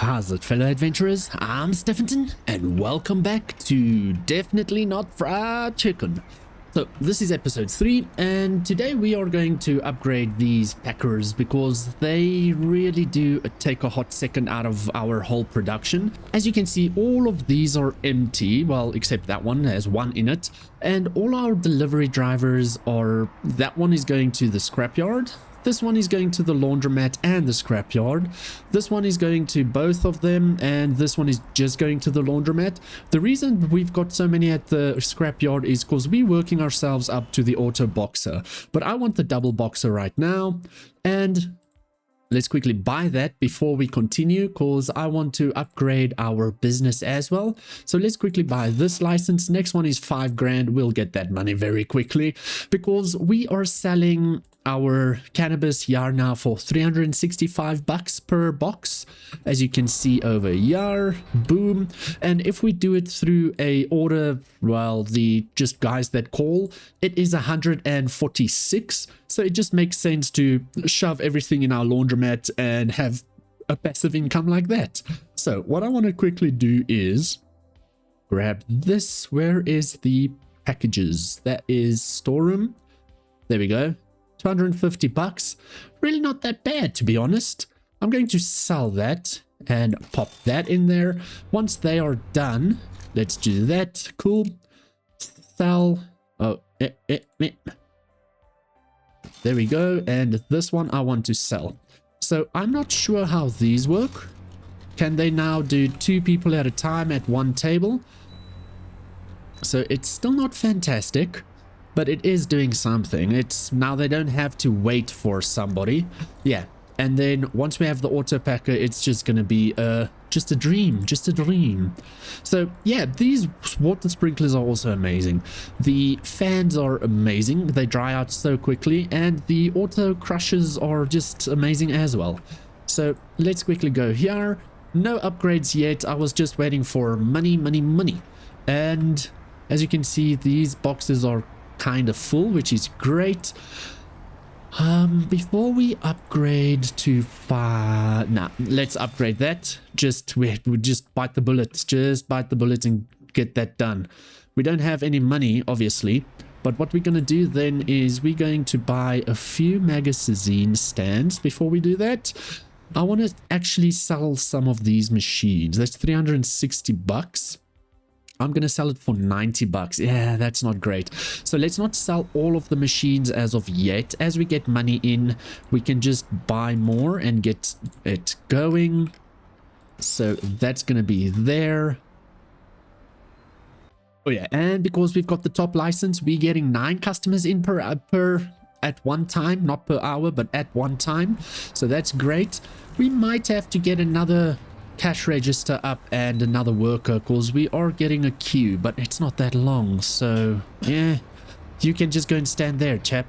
How's it, fellow adventurers? I'm Stefanton, and welcome back to Definitely Not Fried Chicken. So, this is episode 3, and today we are going to upgrade these packers because they really do take a hot second out of our whole production. As you can see, all of these are empty, well, except that one has one in it, and all our delivery drivers are... that one is going to the scrapyard. This one is going to the laundromat and the scrapyard. This one is going to both of them, and this one is just going to the laundromat. The reason we've got so many at the scrapyard is because we're working ourselves up to the auto boxer. But I want the double boxer right now, and let's quickly buy that before we continue, because I want to upgrade our business as well. So let's quickly buy this license. Next one is 5 grand. We'll get that money very quickly because we are selling our cannabis here now for 365 bucks per box, as you can see over here. Boom. And if we do it through a order, well, the just guys that call, it is 146. So it just makes sense to shove everything in our laundromat and have a passive income like that. So what I want to quickly do is grab this. Where is the packages? That is storeroom. There we go. 250 bucks. Really not that bad, to be honest. I'm going to sell that and pop that in there. Once they are done, let's do that. Cool. Sell. Oh, there we go. And this one I want to sell. So I'm not sure how these work. Can they now do 2 people at a time at one table? So it's still not fantastic, but it is doing something. It's now they don't have to wait for somebody. Yeah. And then once we have the auto packer, it's just going to be just a dream, So yeah, these water sprinklers are also amazing. The fans are amazing. They dry out so quickly, and the auto crushers are just amazing as well. So let's quickly go here. No upgrades yet. I was just waiting for money. And as you can see, these boxes are kind of full, which is great. Before we upgrade to let's upgrade that. We just bite the bullet and get that done. We don't have any money, obviously, but what we're going to do then is we're going to buy a few magazine stands. Before we do that, I want to actually sell some of these machines. That's 360 bucks. I'm going to sell it for 90 bucks. Yeah, that's not great. So let's not sell all of the machines as of yet. As we get money in, we can just buy more and get it going. So that's going to be there. Oh yeah, and because we've got the top license, we're getting 9 customers in per at one time, not per hour, but at one time. So that's great. We might have to get another cash register up and another worker, because we are getting a queue, but it's not that long. So yeah, you can just go and stand there, chap.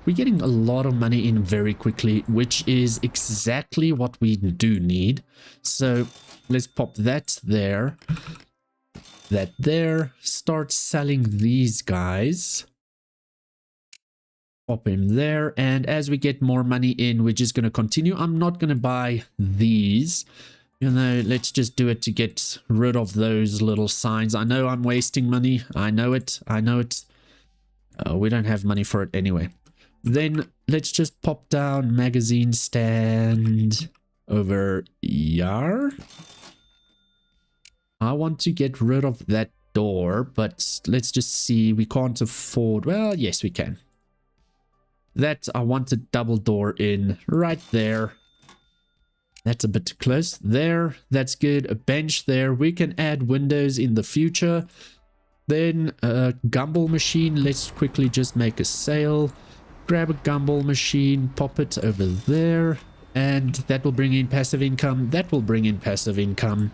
We're getting a lot of money in very quickly, which is exactly what we do need. So let's pop that there, that there. Start selling these guys. Pop him there, and as we get more money in, we're just going to continue. I'm not going to buy these. You know, let's just do it to get rid of those little signs. I know I'm wasting money. I know it. We don't have money for it anyway. Then let's just pop down magazine stand over here. I want to get rid of that door, but let's just see. We can't afford... well, yes, we can. That, I want a double door in right there. That's a bit close there. That's good. A bench there. We can add windows in the future. Then a gumball machine. Let's quickly just make a sale. Grab a gumball machine. Pop it over there. And that will bring in passive income. That will bring in passive income.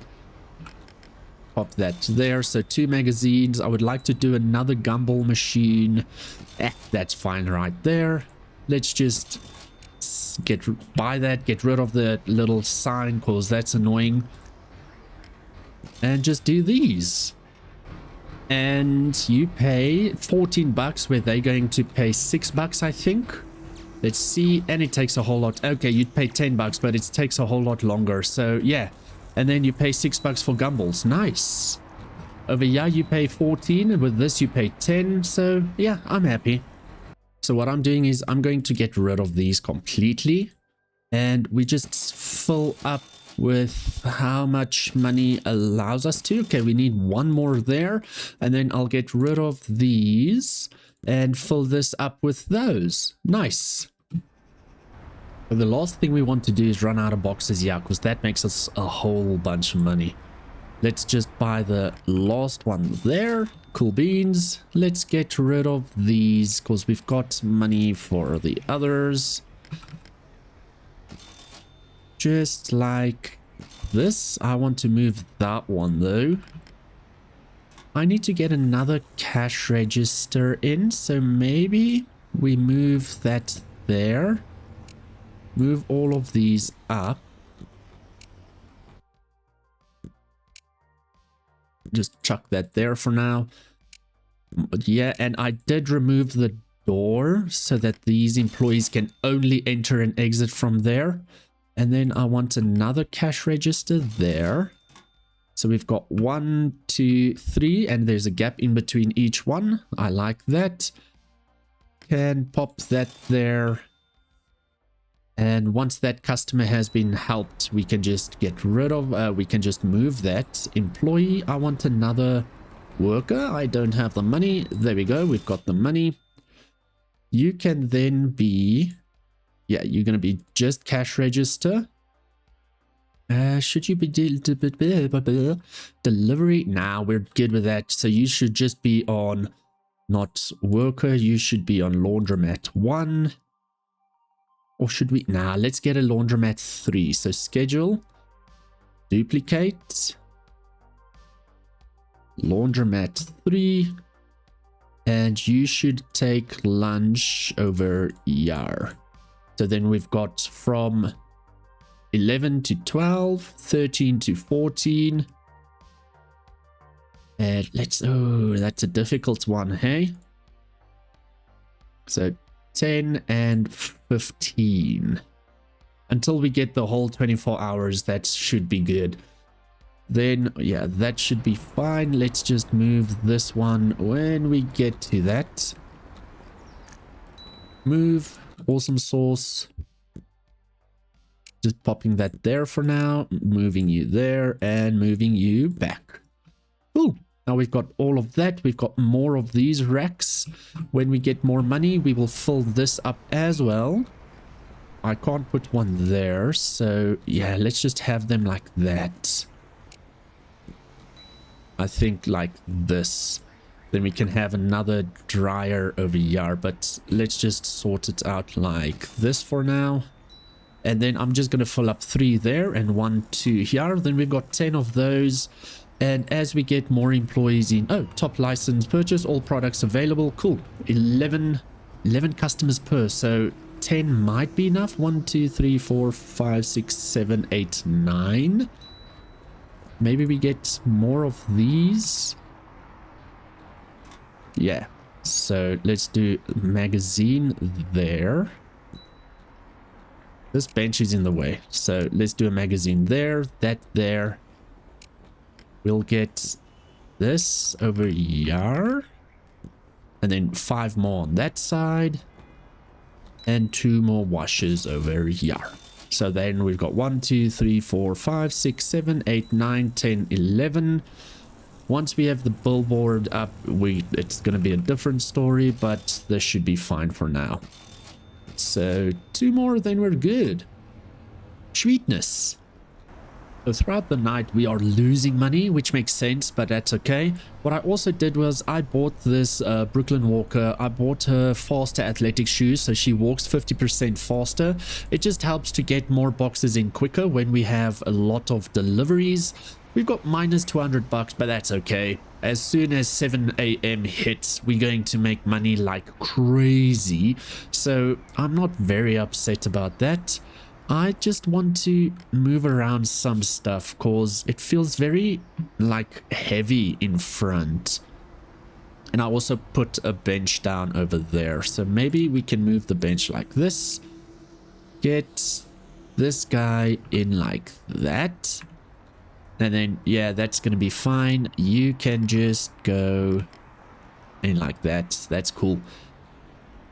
Pop that there. So 2 magazines. I would like to do another gumball machine. That's fine right there. Let's just... get rid of the little sign, because that's annoying, and just do these. And you pay 14 bucks, where they're going to pay 6 bucks, I think. Let's see. And it takes a whole lot. Okay, you'd pay 10 bucks, but it takes a whole lot longer. So yeah, And then you pay $6 for gumballs. Nice. Over here you pay 14, and with this you pay 10. So yeah, I'm happy. So what I'm doing is I'm going to get rid of these completely, and we just fill up with how much money allows us to. Okay, we need one more there, and then I'll get rid of these and fill this up with those. Nice. But the last thing we want to do is run out of boxes here, because that makes us a whole bunch of money. Let's just buy the last one there. Cool beans. Let's get rid of these because we've got money for the others. Just like this. I want to move that one though. I need to get another cash register in, so maybe we move that there. Move all of these up. Just chuck that there for now. Yeah, and I did remove the door so that these employees can only enter and exit from there. And then I want another cash register there. So we've got 1, 2, 3, and there's a gap in between each one. I like that. Can pop that there. And once that customer has been helped, we can just get rid of, we can just move that employee. I want another worker. I don't have the money. There we go. We've got the money. You can then be, yeah, you're going to be just cash register. Should you be delivery? Nah, we're good with that. So you should just be on not worker. You should be on laundromat 1. Or should we? Nah, let's get a laundromat 3. So schedule, duplicate, laundromat 3, and you should take lunch over here. So then we've got from 11 to 12, 13 to 14. And let's, oh, that's a difficult one, hey? So 10 and 15. Until we get the whole 24 hours, that should be good. Then, yeah, that should be fine. Let's just move this one when we get to that. Move. Awesome sauce. Just popping that there for now. Moving you there and moving you back. Cool. Now we've got all of that. We've got more of these racks. When we get more money, we will fill this up as well. I can't put one there. So yeah, let's just have them like that. I think like this. Then we can have another dryer over here. But let's just sort it out like this for now. And then I'm just going to fill up 3 there and 1, 2 here. Then we've got 10 of those. And as we get more employees in, oh, top license purchase, all products available. Cool. 11 customers per. So 10 might be enough. 1, 2, 3, 4, 5, 6, 7, 8, 9. Maybe we get more of these. Yeah. So let's do magazine there. This bench is in the way. So let's do a magazine there, that there. We'll get this over here. And then 5 more on that side. And 2 more washers over here. So then we've got 1, 2, 3, 4, 5, 6, 7, 8, 9, 10, 11. Once we have the billboard up, it's going to be a different story, but this should be fine for now. So 2 more, then we're good. Sweetness. So throughout the night, we are losing money, which makes sense, but that's okay. What I also did was I bought this Brooklyn Walker. I bought her faster athletic shoes, so she walks 50% faster. It just helps to get more boxes in quicker when we have a lot of deliveries. We've got minus $200, but that's okay. As soon as 7 a.m. hits, we're going to make money like crazy. So I'm not very upset about that. I just want to move around some stuff because it feels very like heavy in front. And I also put a bench down over there. So maybe we can move the bench like this. Get this guy in like that. And then, yeah, that's going to be fine. You can just go in like that. That's cool.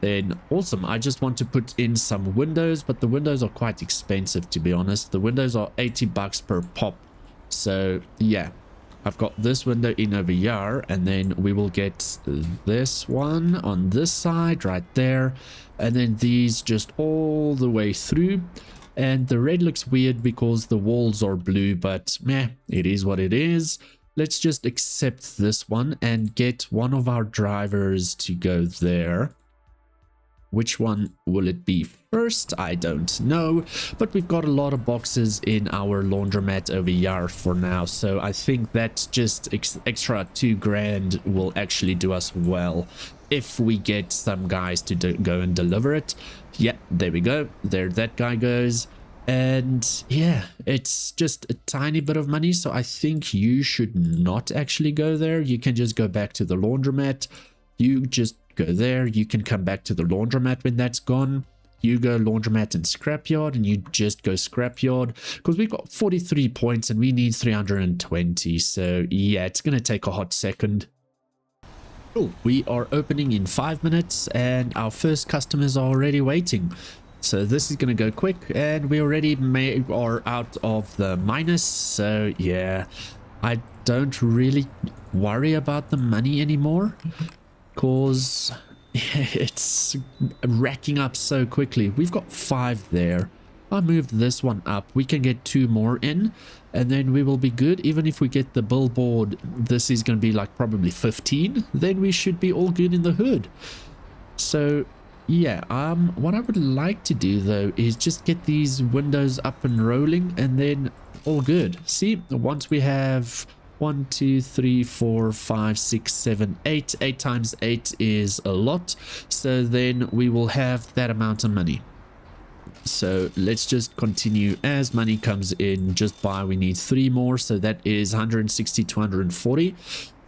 Then, awesome. I just want to put in some windows, but the windows are quite expensive, to be honest. The windows are 80 bucks per pop. So, yeah. I've got this window in over here, and then we will get this one on this side right there, and then these just all the way through. And the red looks weird because the walls are blue, but meh, it is what it is. Let's just accept this one and get one of our drivers to go there. Which one will it be first? I don't know, but we've got a lot of boxes in our laundromat over here for now, so I think that just extra 2 grand will actually do us well if we get some guys to go and deliver it. Yeah, there we go. There that guy goes. And yeah, it's just a tiny bit of money, so I think you should not actually go there. You can just go back to the laundromat. You just go there. You can come back to the laundromat when that's gone. You go laundromat and scrapyard, and you just go scrapyard because we've got 43 points and we need 320. So yeah, it's going to take a hot second. Cool. We are opening in 5 minutes and our first customers are already waiting. So this is going to go quick, and we already are out of the minus. So yeah, I don't really worry about the money anymore because it's racking up so quickly. We've got 5 there. I moved this one up. We can get 2 more in, and then we will be good. Even if we get the billboard, this is going to be like probably 15. Then we should be all good in the hood. So yeah, what I would like to do though is just get these windows up and rolling, and then all good. See, once we have 1, 2, 3, 4, 5, 6, 7, 8. 8 times 8 is a lot. So then we will have that amount of money. So let's just continue as money comes in. Just buy, we need 3 more. So that is 160 to 140.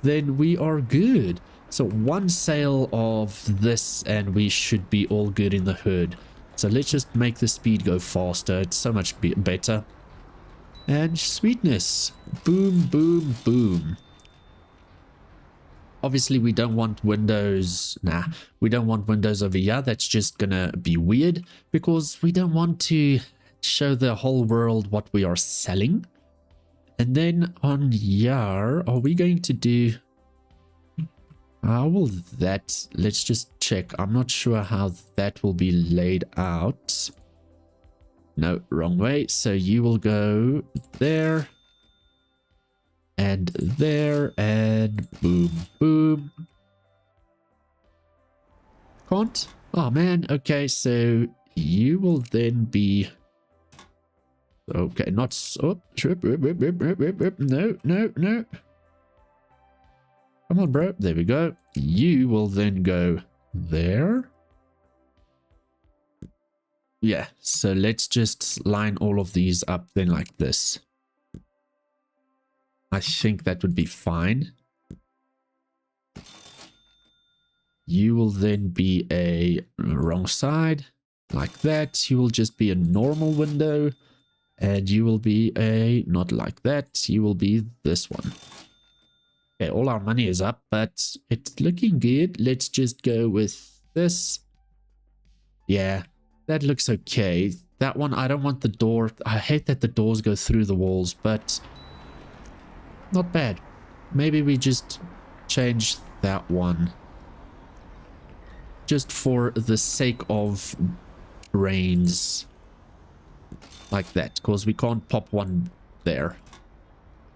Then we are good. So 1 sale of this and we should be all good in the hood. So let's just make the speed go faster. It's so much better. And sweetness. Boom, boom, boom. Obviously, we don't want windows. Nah, we don't want windows over here. That's just gonna be weird because we don't want to show the whole world what we are selling. And then on here, are we going to do... How will that... Let's just check. I'm not sure how that will be laid out. No, wrong way. So you will go there. And there. And boom, boom. Can't? Oh, man. Okay, so you will then be... Okay, not... Oh, no, no, no. Come on, bro. There we go. You will then go there. Yeah, so let's just line all of these up then like this. I think that would be fine. You will then be a wrong side like that. You will just be a normal window. And you will be a not like that. You will be this one. Okay, all our money is up, but it's looking good. Let's just go with this. Yeah, that looks okay. That one, I don't want the door. I hate that the doors go through the walls, but not bad. Maybe we just change that one. Just for the sake of brains. Like that, because we can't pop one there.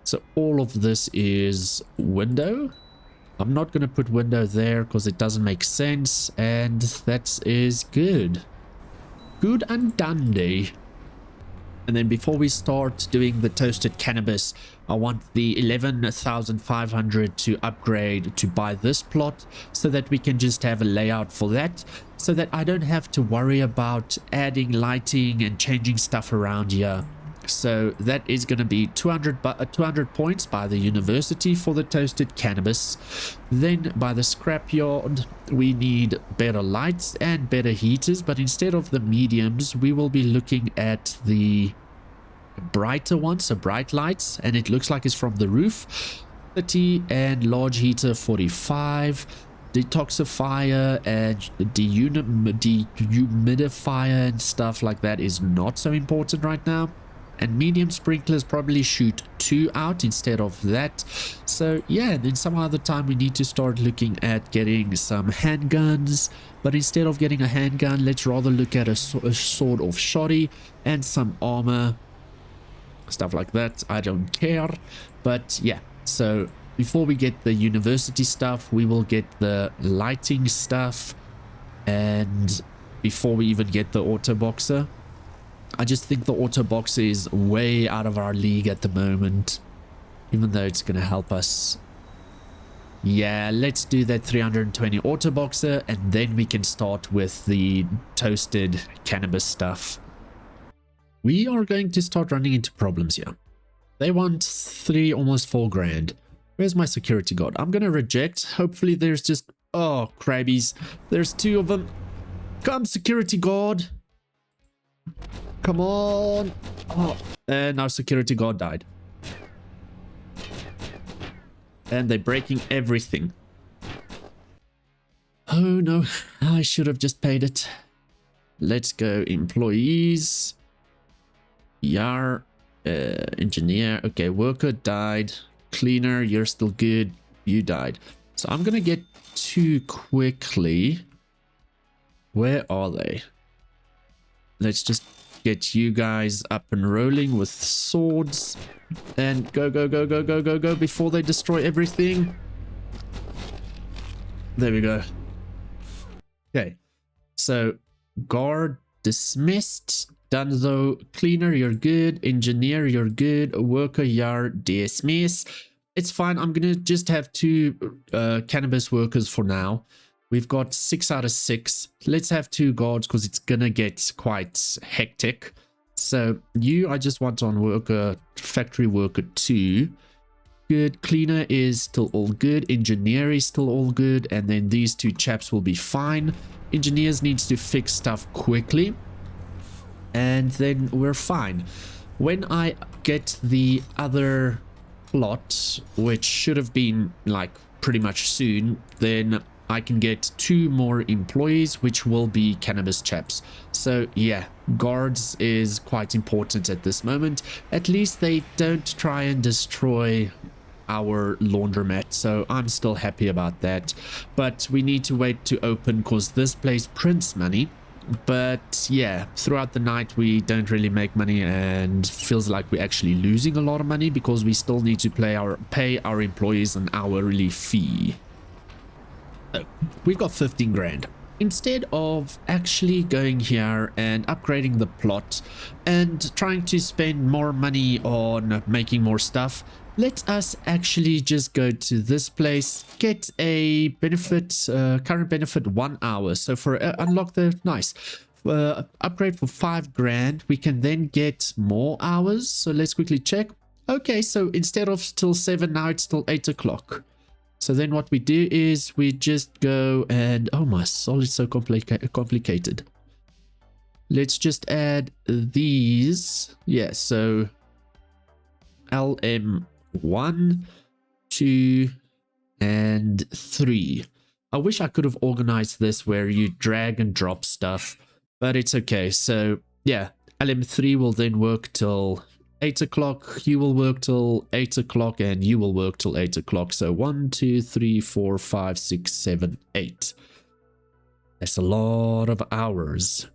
So all of this is window. I'm not going to put window there because it doesn't make sense. And that is good. Good and dandy. And then before we start doing the toasted cannabis, I want the 11,500 to upgrade to buy this plot so that we can just have a layout for that, so that I don't have to worry about adding lighting and changing stuff around here. So that is going to be 200 points by the university for the toasted cannabis. Then by the scrapyard, we need better lights and better heaters. But instead of the mediums, we will be looking at the a brighter one, so bright lights, and it looks like it's from the roof. 30, and large heater 45. Detoxifier and dehumidifier and stuff like that is not so important right now. And medium sprinklers probably shoot 2 out instead of that. So yeah, then some other time we need to start looking at getting some handguns. But instead of getting a handgun, let's rather look at a sword of shoddy and some armor. Stuff like that. I don't care. But yeah, so before we get the university stuff, we will get the lighting stuff. And before we even get the auto boxer, I just think the auto boxer is way out of our league at the moment, even though it's going to help us. Yeah, let's do that 320 auto boxer, and then we can start with the toasted cannabis stuff. We are going to start running into problems here. They want 3, almost 4 grand. Where's my security guard? I'm going to reject. Hopefully there's just... Oh, crabbies. There's 2 of them. Come, security guard. Come on. Oh, and our security guard died. And they're breaking everything. Oh no, I should have just paid it. Let's go employees. Yar, engineer. Okay, worker died. Cleaner, you're still good. You died. So I'm gonna get 2 quickly. Where are they? Let's just get you guys up and rolling with swords. And go, go, go, go, go, go, go before they destroy everything. There we go. Okay. So, guard dismissed. Dunzo, cleaner, you're good. Engineer, you're good. Worker, you're dismissed. It's fine. I'm going to just have 2 cannabis workers for now. We've got 6 out of 6. Let's have 2 guards because it's gonna get quite hectic. So you, I just want on worker, factory worker 2. Good. Cleaner is still all good. Engineer is still all good. And then these 2 chaps will be fine. Engineers needs to fix stuff quickly. And then we're fine. When I get the other plot, which should have been like pretty much soon, then I can get 2 more employees, which will be cannabis chaps. So yeah, guards is quite important at this moment. At least they don't try and destroy our laundromat, so I'm still happy about that. But we need to wait to open because this place prints money. But yeah, throughout the night we don't really make money and feels like we're actually losing a lot of money because we still need to pay our employees an hourly fee. So we've got 15 grand. Instead of actually going here and upgrading the plot and trying to spend more money on making more stuff, let us actually just go to this place, get a benefit, current benefit 1 hour. So for unlock the nice upgrade for 5 grand, we can then get more hours. So let's quickly check. Okay, so instead of till 7, now it's till 8 o'clock. So then what we do is we just go and... Oh my soul, it's so complicated. Let's just add these. Yeah, so LM1, 2, and 3. I wish I could have organized this where you drag and drop stuff, but it's okay. So yeah, LM3 will then work till 8 o'clock, you will work till 8 o'clock, and you will work till 8 o'clock. So 1, 2, 3, 4, 5, 6, 7, 8. That's a lot of hours.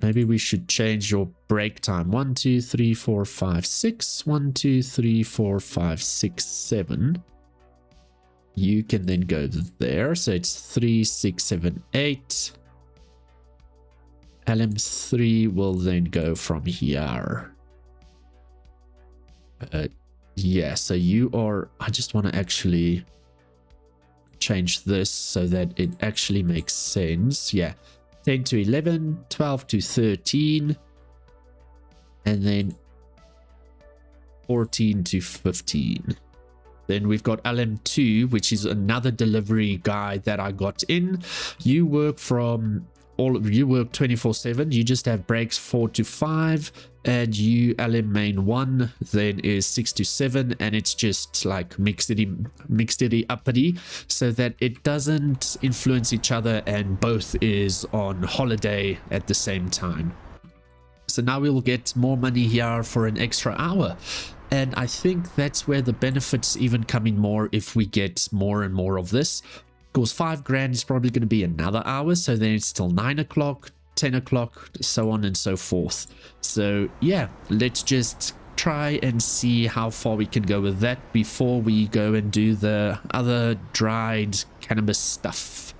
Maybe we should change your break time. 1, 2, 3, 4, 5, 6. 1, 2, 3, 4, 5, 6, 7. You can then go there. So it's 3, 6, 7, 8. LM3 will then go from here. Yeah, so you are... I just want to actually change this so that it actually makes sense. Yeah, 10 to 11, 12 to 13, and then 14 to 15. Then we've got LM2, which is another delivery guy that I got in. You work from... you work 24/7. You just have breaks 4 to 5. and you LM main 1 then is 6 to 7, and it's just like mixedy uppity so that it doesn't influence each other and both is on holiday at the same time. So now we'll get more money here for an extra hour. And I think that's where the benefits even come in more if we get more and more of this. Because 5 grand is probably going to be another hour. So then it's till 9 o'clock, 10 o'clock, so on and so forth. So yeah, let's just try and see how far we can go with that before we go and do the other dried cannabis stuff.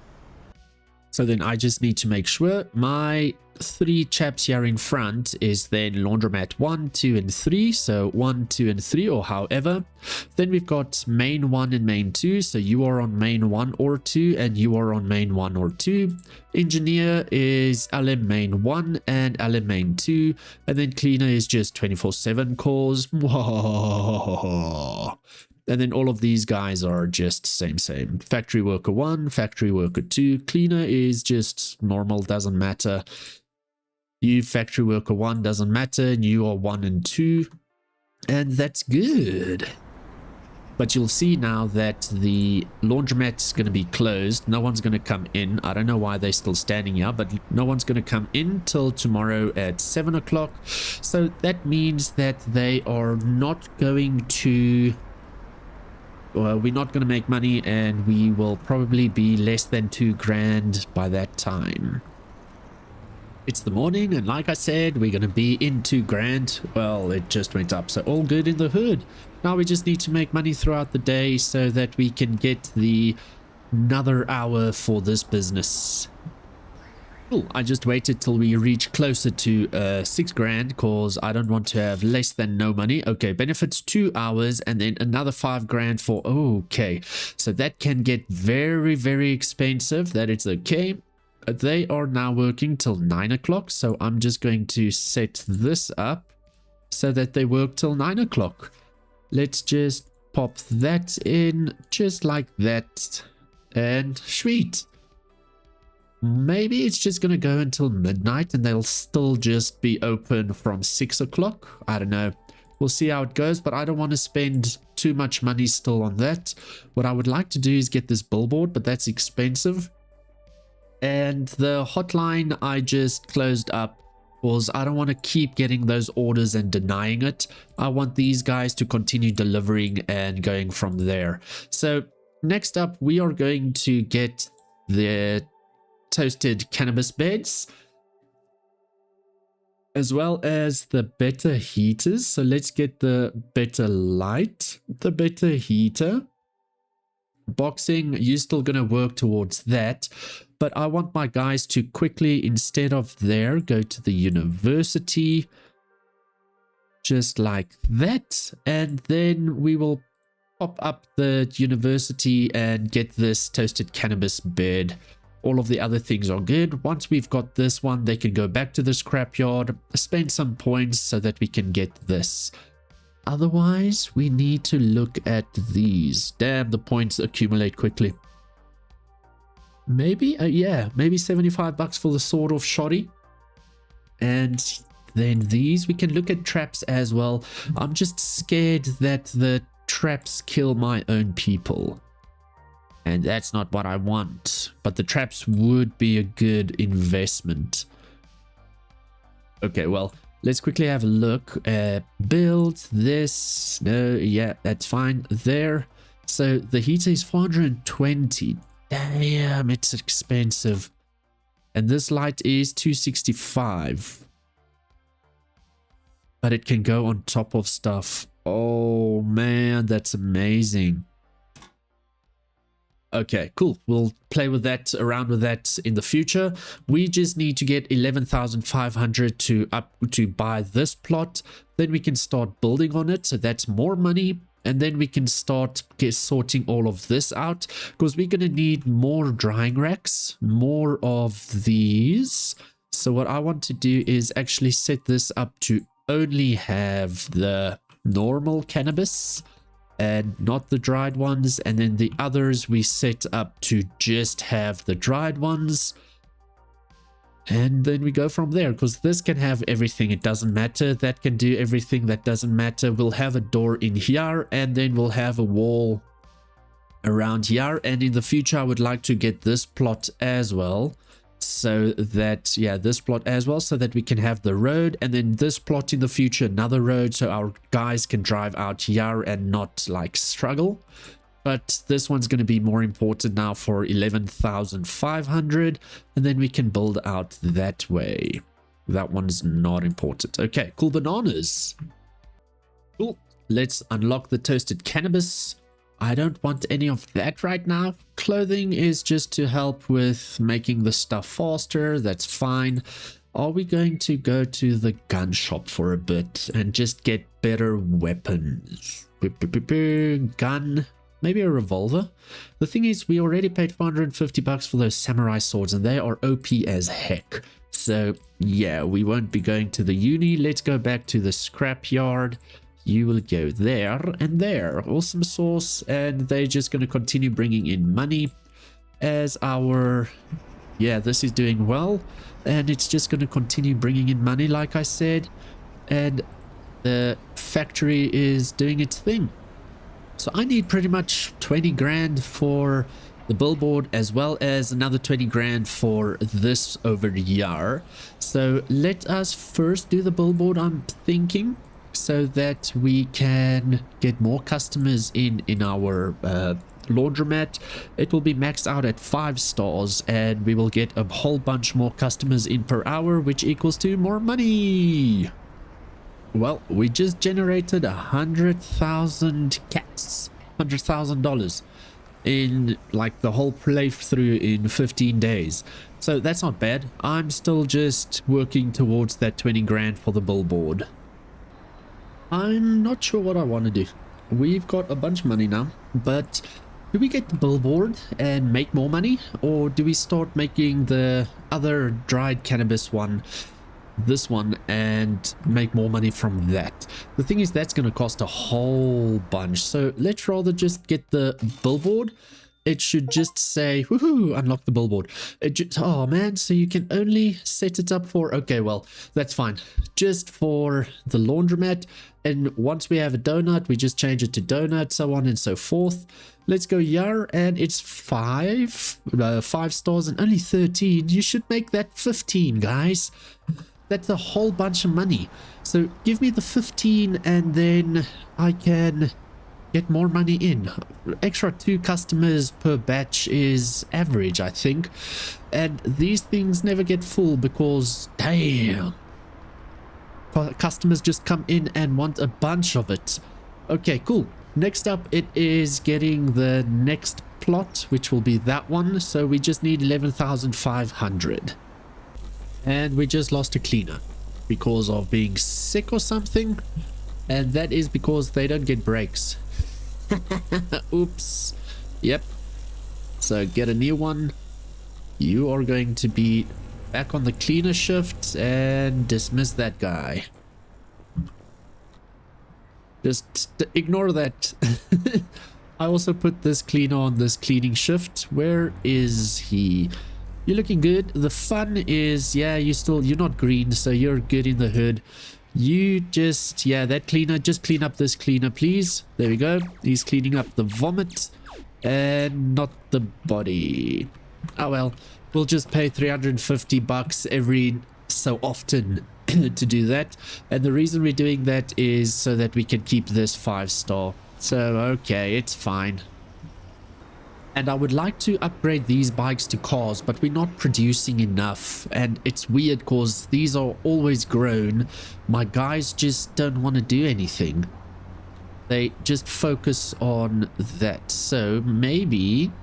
So then I just need to make sure my 3 chaps here in front is then Laundromat 1, 2 and 3. So 1, 2 and 3 or however. Then we've got main 1 and main 2. So you are on main 1 or 2 and you are on main 1 or 2. Engineer is LM main 1 and LM main 2. And then cleaner is just 24/7 calls. And then all of these guys are just same. Factory worker 1, factory worker 2. Cleaner is just normal, doesn't matter. You factory worker 1 doesn't matter, and you are 1 and 2. And that's good. But you'll see now that the laundromat's going to be closed. No one's going to come in. I don't know why they're still standing here, but no one's going to come in till tomorrow at 7 o'clock. So that means that they are not going to... Well, we're not going to make money, and we will probably be less than 2 grand by that time. It's the morning, and like I said, we're going to be in 2 grand. Well, it just went up, so all good in the hood. Now we just need to make money throughout the day so that we can get the another hour for this business. Cool. I just waited till we reach closer to 6 grand because I don't want to have less than no money. Okay, benefits 2 hours and then another 5 grand for... Okay, so that can get very, very expensive. That is okay. They are now working till 9 o'clock, so I'm just going to set this up so that they work till 9 o'clock. Let's just pop that in just like that, and sweet. Maybe it's just going to go until midnight and they'll still just be open from 6 o'clock. I don't know. We'll see how it goes, but I don't want to spend too much money still on that. What I would like to do is get this billboard, but that's expensive. And the hotline I just closed up because I don't want to keep getting those orders and denying it. I want these guys to continue delivering and going from there. So next up, we are going to get the toasted cannabis beds as well as the better heaters. So let's get the better light, the better heater. Boxing, you're still going to work towards that, but I want my guys to quickly, instead of there, go to the university just like that, and then we will pop up the university and get this toasted cannabis bed. All of the other things are good. Once we've got this one, they can go back to the scrapyard, spend some points so that we can get this. Otherwise, we need to look at these. Damn, the points accumulate quickly. Maybe, yeah, maybe 75 bucks for the sword off shoddy. And then these, we can look at traps as well. I'm just scared that the traps kill my own people. And that's not what I want. But the traps would be a good investment. Okay, well, let's quickly have a look. Build this. No, yeah, that's fine. There. So the heater is 420. Damn, it's expensive. And this light is 265. But it can go on top of stuff. Oh, man, that's amazing. Okay, cool. We'll play with that, around with that in the future. We just need to get 11,500 to buy this plot. Then we can start building on it. So that's more money. And then we can start sorting all of this out because we're going to need more drying racks, more of these. So what I want to do is actually set this up to only have the normal cannabis and not the dried ones, and then the others we set up to just have the dried ones. And then we go from there, because this can have everything. It doesn't matter. That can do everything. That doesn't matter. We'll have a door in here, and then we'll have a wall around here. And in the future, I would like to get this plot as well. So that, yeah, this plot as well, so that we can have the road, and then this plot in the future, another road, so our guys can drive out here and not like struggle. But this one's going to be more important now for 11,500, and then we can build out that way. That one's not important. Okay, cool. Bananas. Cool. Let's unlock the toasted cannabis. I don't want any of that right now. Clothing is just to help with making the stuff faster. That's fine. Are we going to go to the gun shop for a bit and just get better weapons? Gun. Maybe a revolver. The thing is, we already paid 450 bucks for those samurai swords, and they are OP as heck. So yeah, we won't be going to the uni. Let's go back to the scrapyard. You will go there and there. Awesome sauce. And they're just going to continue bringing in money as our... Yeah, this is doing well. And it's just going to continue bringing in money, like I said. And the factory is doing its thing. So I need pretty much 20 grand for the billboard, as well as another 20 grand for this over here. So let us first do the billboard, I'm thinking, so that we can get more customers in our laundromat. It will be maxed out at 5 stars, and we will get a whole bunch more customers in per hour, which equals to more money. Well, we just generated 100,000 cats, $100,000 in like the whole playthrough in 15 days. So that's not bad. I'm still just working towards that 20 grand for the billboard. I'm not sure what I want to do. We've got a bunch of money now, but do we get the billboard and make more money, or do we start making the other dried cannabis one, this one, and make more money from that? The thing is, that's going to cost a whole bunch, so let's rather just get the billboard. It should just say, woohoo, unlock the billboard. Oh man, so you can only set it up for, okay, well, that's fine, just for the laundromat. And once we have a donut, we just change it to donut, so on and so forth. Let's go here, and it's 5 stars and only 13. You should make that 15, guys. That's a whole bunch of money. So give me the 15, and then I can get more money in. Extra 2 customers per batch is average, I think. And these things never get full because, damn, customers just come in and want a bunch of it. Okay, cool. Next up, it is getting the next plot, which will be that one. So we just need 11,500. And we just lost a cleaner because of being sick or something. And that is because they don't get breaks. Oops. Yep. So get a new one. You are going to be back on the cleaner shift, and dismiss that guy. Just ignore that. I also put this cleaner on this cleaning shift. Where is he? You're looking good. The fun is, yeah, you're not green, so you're good in the hood. You just, yeah, that cleaner, just clean up this cleaner, please. There we go. He's cleaning up the vomit and not the body. Oh well, we'll just pay 350 bucks every so often to do that. And the reason we're doing that is so that we can keep this 5-star. So, okay, it's fine. And I would like to upgrade these bikes to cars, but we're not producing enough. And it's weird because these are always grown. My guys just don't want to do anything. They just focus on that. So maybe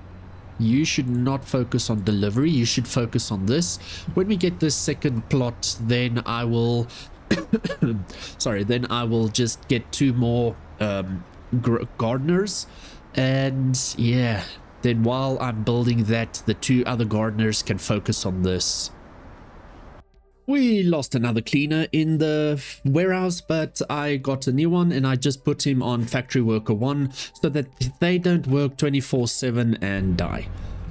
you should not focus on delivery. You should focus on this. When we get this second plot, then I will... sorry, then I will just get 2 more gardeners. And yeah... Then while I'm building that, the 2 other gardeners can focus on this. We lost another cleaner in the warehouse, but I got a new one and I just put him on factory worker 1 so that they don't work 24/7 and die.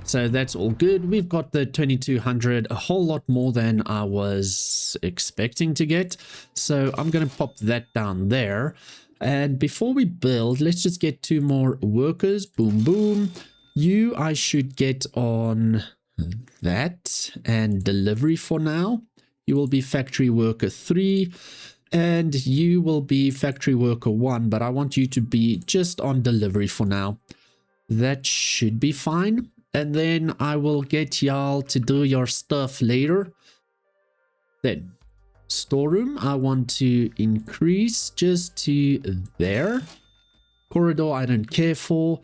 So that's all good. We've got the 2200, a whole lot more than I was expecting to get. So I'm going to pop that down there. And before we build, let's just get 2 more workers. Boom, boom. You, I should get on that and delivery for now. You will be factory worker 3 and you will be factory worker 1, but I want you to be just on delivery for now. That should be fine. And then I will get y'all to do your stuff later. Then storeroom, I want to increase just to there. Corridor, I don't care for.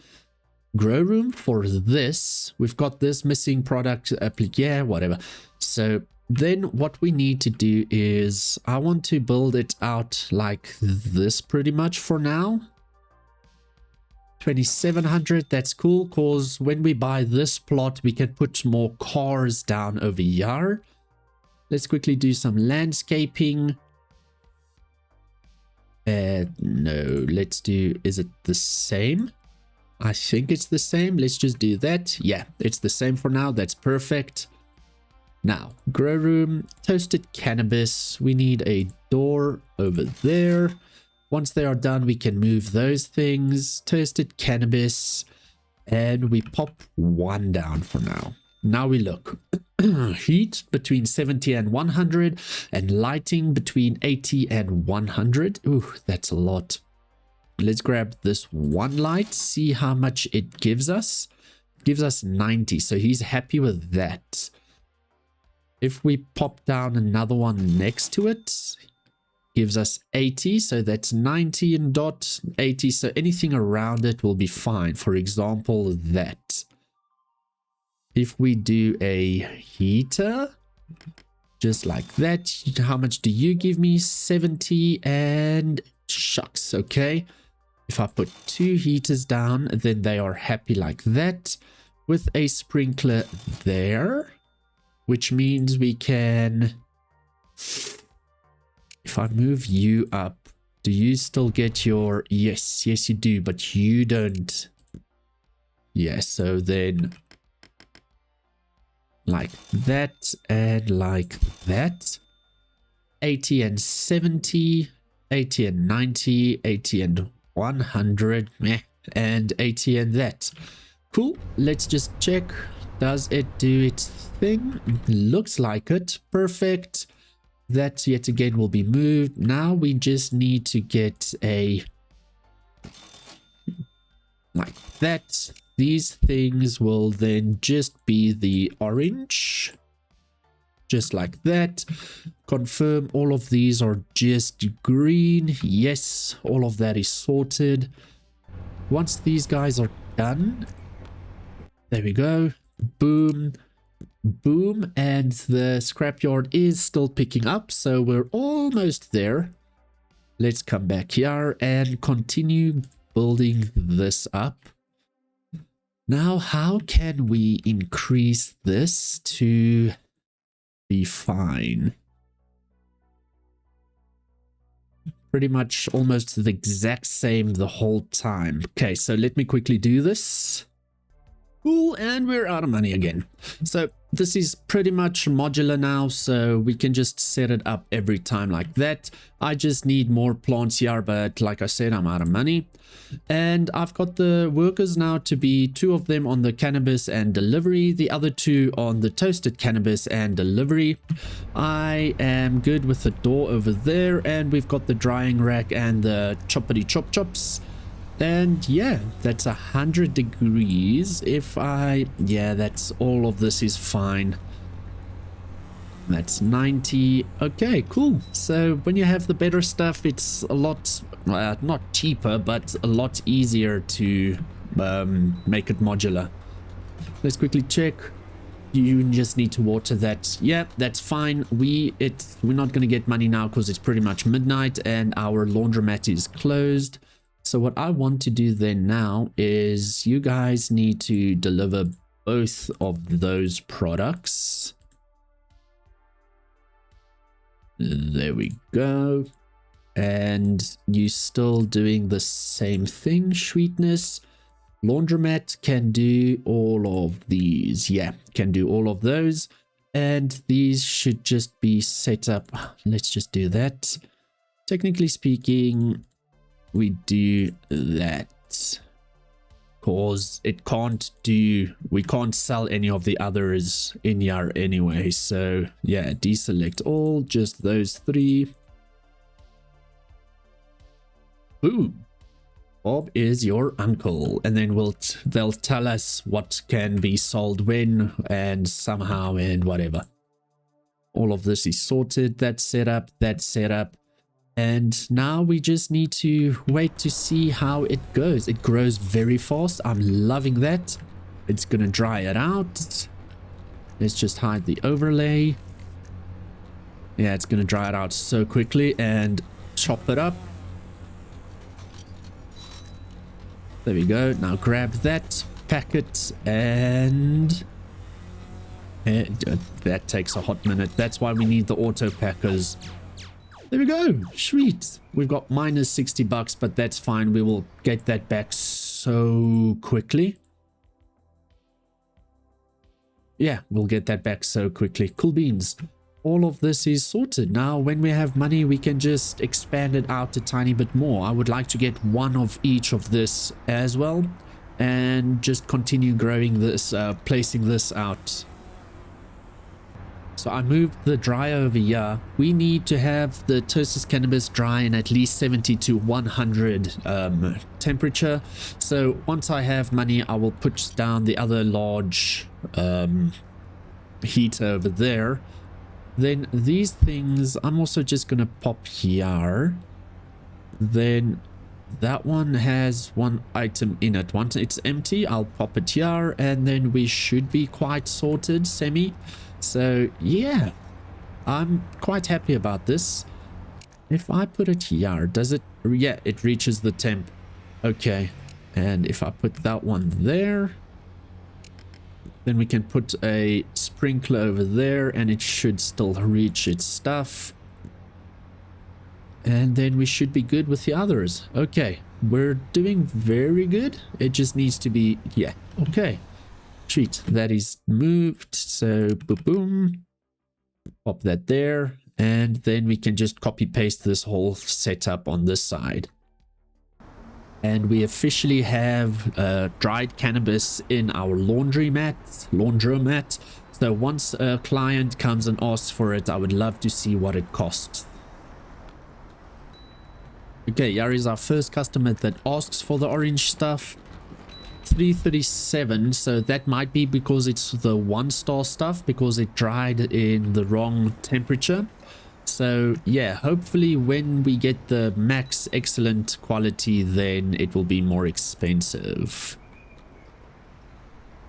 Grow room for this. We've got this missing product. Yeah, whatever. So then what we need to do is I want to build it out like this pretty much for now. 2700, that's cool, because when we buy this plot, we can put more cars down over here. Let's quickly do some landscaping. No, let's do, is it the same? I think it's the same. Let's just do that. Yeah, it's the same for now. That's perfect. Now, grow room, toasted cannabis. We need a door over there. Once they are done, we can move those things. Toasted cannabis. And we pop 1 down for now. Now we look. Heat between 70 and 100. And lighting between 80 and 100. Ooh, that's a lot. Let's grab this 1 light, see how much it gives us. It gives us 90, so he's happy with that. If we pop down another one next to it, gives us 80, so that's 90 and dot 80, so anything around it will be fine. For example, that. If we do a heater, just like that, how much do you give me? 70 and shucks, okay. If I put 2 heaters down, then they are happy like that with a sprinkler there, which means we can, if I move you up, do you still get your, yes, yes you do, but you don't. Yeah, so then like that and like that. 80 and 70, 80 and 90, 80 and 100, meh, and 80 and that. Cool. Let's just check. Does it do its thing? Looks like it. Perfect. That yet again will be moved. Now we just need to get a like that. These things will then just be the orange. Just like that. Confirm all of these are just green. Yes, all of that is sorted. Once these guys are done, there we go. Boom, boom, and the scrapyard is still picking up, so we're almost there. Let's come back here and continue building this up. Now, how can we increase this to be fine? Pretty much almost the exact same the whole time. Okay, so let me quickly do this. Cool, and we're out of money again. So this is pretty much modular now, so we can just set it up every time like that. I just need more plants here, but like I said, I'm out of money. And I've got the workers now to be 2 of them on the cannabis and delivery, the other 2 on the toasted cannabis and delivery. I am good with the door over there, and we've got the drying rack and the choppity chop chops. And yeah, that's 100 degrees. If I, yeah, that's all of this is fine. That's 90. Okay, cool. So when you have the better stuff, it's a lot, not cheaper, but a lot easier to make it modular. Let's quickly check. You just need to water that. Yeah, that's fine. We're not going to get money now because it's pretty much midnight and our laundromat is closed. So what I want to do then now is you guys need to deliver both of those products. There we go. And you still doing the same thing, sweetness. Laundromat can do all of these. Yeah, can do all of those. And these should just be set up. Let's just do that. Technically speaking, we do that. Because it can't do, we can't sell any of the others in here anyway. So yeah, deselect all, just those three. Boom. Bob is your uncle, and then they'll tell us what can be sold when and somehow and whatever. All of this is sorted. That's set up. That's set up. And now we just need to wait to see how it goes. It grows very fast. I'm loving that. It's going to dry it out. Let's just hide the overlay. Yeah, it's going to dry it out so quickly and chop it up. There we go. Now grab that, pack it, and that takes a hot minute. That's why we need the auto packers. There we go. Sweet. We've got minus 60 bucks, but that's fine. We will get that back so quickly. Yeah, we'll get that back so quickly. Cool beans. All of this is sorted. Now, when we have money, we can just expand it out a tiny bit more. I would like to get one of each of this as well and just continue growing this, placing this out. So I moved the dryer over here. We need to have the toasted cannabis dry in at least 70 to 100 temperature. So once I have money, I will put down the other large heater over there. Then these things, I'm also just going to pop here. Then that one has one item in it. Once it's empty, I'll pop it here. And then we should be quite sorted, semi. So, yeah. I'm quite happy about this. If I put it here, does it... Yeah, it reaches the temp. Okay. And if I put that one there... Then we can put a sprinkler over there and it should still reach its stuff. And then we should be good with the others. Okay, we're doing very good. It just needs to be, yeah, okay. Sweet, that is moved. So, boom, boom. Pop that there. And then we can just copy paste this whole setup on this side. And we officially have dried cannabis in our laundromat. So once a client comes and asks for it, I would love to see what it costs. Okay, here is our first customer that asks for the orange stuff. 337, so that might be because it's the 1-star stuff because it dried in the wrong temperature. So yeah, hopefully when we get the max excellent quality, then it will be more expensive.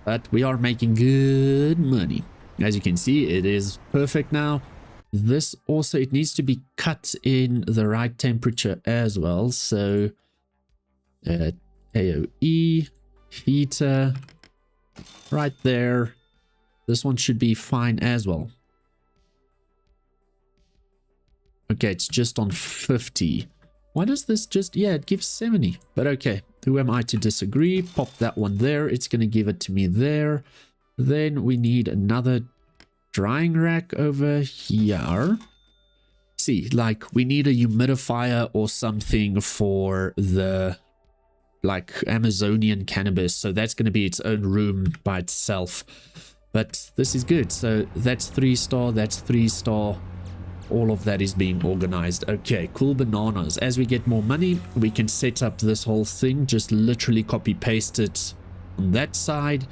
But we are making good money. As you can see, it is perfect now. This also, it needs to be cut in the right temperature as well. So AOE, heater, right there. This one should be fine as well. Okay, it's just on 50. Why does this just... Yeah, it gives 70. But okay, who am I to disagree? Pop that one there. It's going to give it to me there. Then we need another drying rack over here. See, like, we need a humidifier or something for the, like, Amazonian cannabis. So that's going to be its own room by itself. But this is good. So that's 3-star, that's 3-star. All of that is being organized. Okay, cool bananas. As we get more money, we can set up this whole thing. Just literally copy paste it on that side.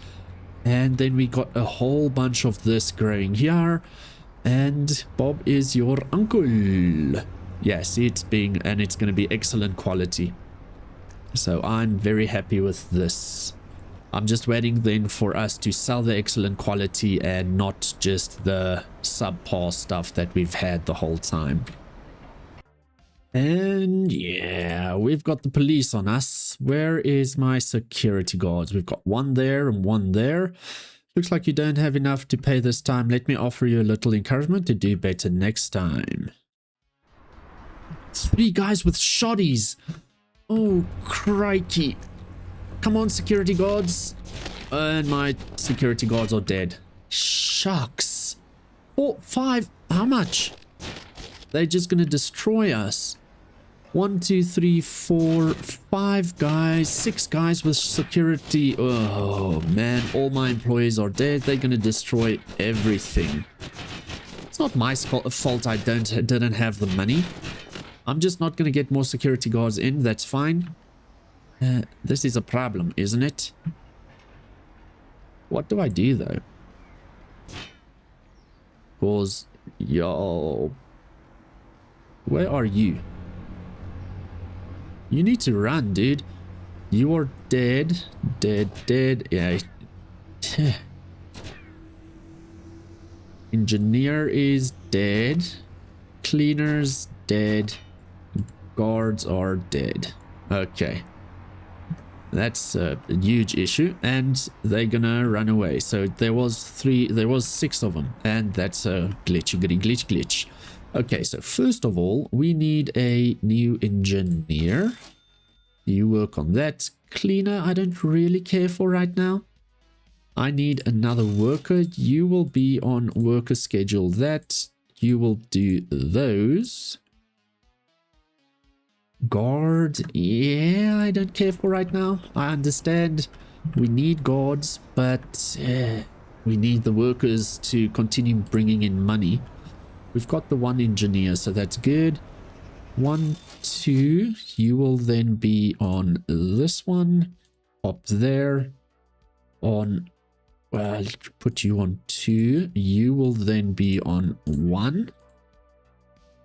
And then we got a whole bunch of this growing here. And Bob is your uncle. Yeah, see, it's being, and it's going to be excellent quality. So I'm very happy with this. I'm just waiting then for us to sell the excellent quality and not just the subpar stuff that we've had the whole time. And yeah, we've got the police on us. Where is my security guards? We've got one there and one there. Looks like you don't have enough to pay this time. Let me offer you a little encouragement to do better next time. 3 guys with shotties. Oh, crikey. Come on, security guards. And my security guards are dead. Shucks. 4, 5. How much? They're just gonna destroy us. 1, 2, 3, 4, 5 guys. 6 guys with security. Oh, man. All my employees are dead. They're gonna destroy everything. It's not my fault I didn't have the money. I'm just not gonna get more security guards in. That's fine. This is a problem, isn't it? What do I do, though? Because, yo... Where are you? You need to run, dude. You are dead. Dead, dead. Yeah. Engineer is dead. Cleaners dead. Guards are dead. Okay. That's a huge issue, and they're gonna run away. So there was 6 of them, and that's a glitch. Okay, so first of all, we need a new engineer. You work on that. Cleaner, I don't really care for right now. I need another worker. You will be on worker schedule. That you will do those. Guard, yeah, I don't care for right now. I understand we need guards, but we need the workers to continue bringing in money. We've got the 1 engineer, so that's good. 1, 2, you will then be on this one, up there, on, well, I'll put you on 2, you will then be on 1.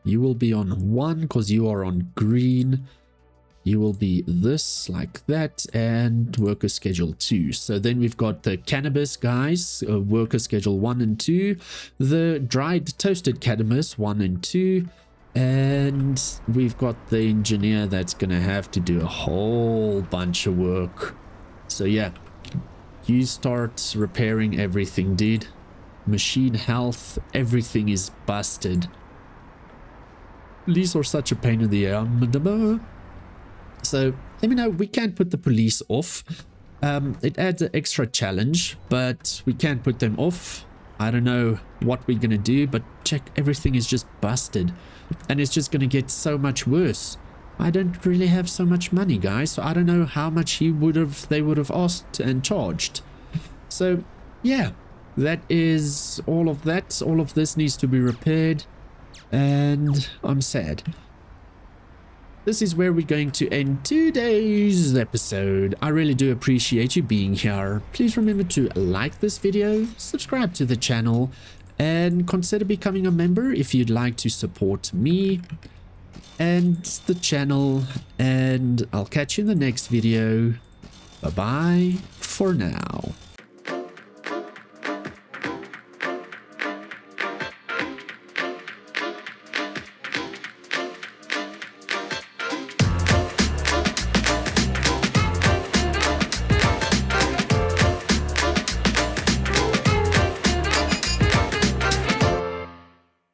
You will be on 1 because you are on green. You will be this, like that, and worker schedule 2. So then we've got the cannabis guys, worker schedule 1 and 2. The dried toasted cannabis 1 and 2. And we've got the engineer that's going to have to do a whole bunch of work. So yeah, you start repairing everything, dude. Machine health, everything is busted. Police are such a pain in the ass. So let me know. We can't put the police off. It adds an extra challenge, but we can't put them off. I don't know what we're gonna do, but check, everything is just busted, and it's just gonna get so much worse. I don't really have so much money, guys, so I don't know how much they would have asked and charged. So yeah, that is all of that. All of this needs to be repaired. And I'm sad. This is where we're going to end today's episode. I really do appreciate you being here. Please remember to like this video, subscribe to the channel, and consider becoming a member if you'd like to support me and the channel. And I'll catch you in the next video. Bye-bye for now.